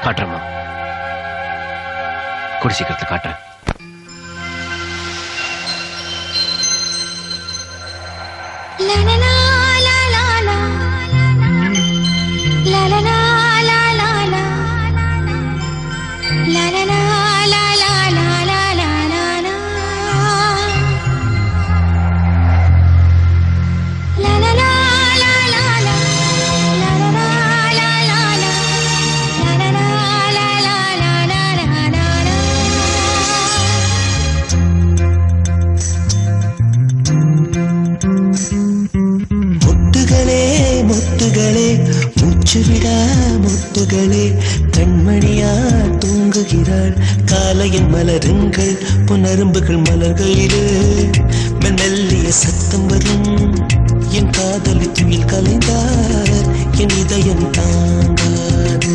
காட்டுறேம்மா, கூடி சீக்கிரத்துல காட்டுறேன். மூச்சுவிடா முத்துகளே, கண்மணியா தூங்குகிறாள். காலையின் மலருங்கள் புனரும்புகள் மலர்களிலே மெல்லிய சத்தம் வரும். என் காதலி துயில் கலைந்தார், என் இதயம் தாங்காது.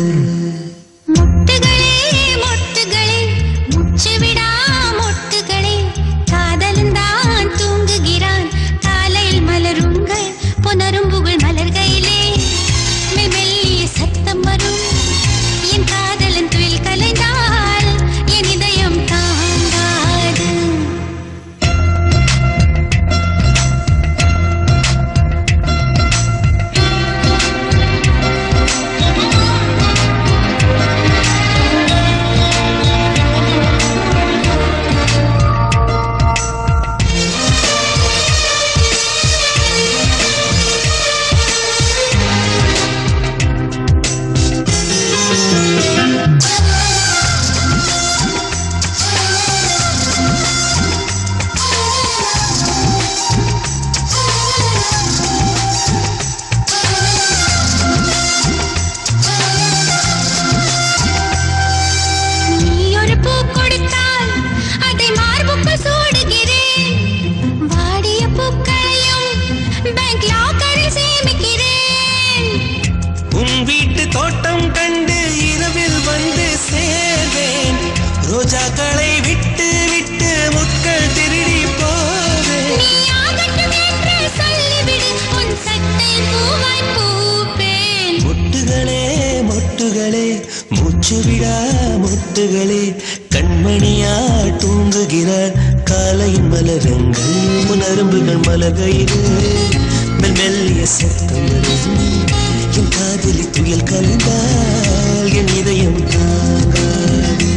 வீட்டு தோட்டம் கண்டு இரவில் வந்து சேர்வேன். ரோஜாக்களை விட்டு விட்டு முட்கள் திருடி போவேன். மொட்டுகளே மொட்டுகளே, மூச்சுவிடா முத்துகளே, கண்மணியா தூங்குகிறாள். காலையின் மலருங்கள் புனரும்புகள் மலகையிலே மெல்லிய சத்தம் வரும். என் காதலி துயில் கலைந்தால் என் இதயம் தாங்காது.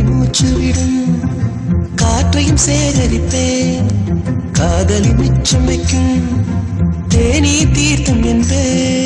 மூச்சுவிடும் காற்றையும் சேகரிப்பேன். காதலி மிச்சம் வைக்கும் தேனீ தீர்த்தம் என்பேன்.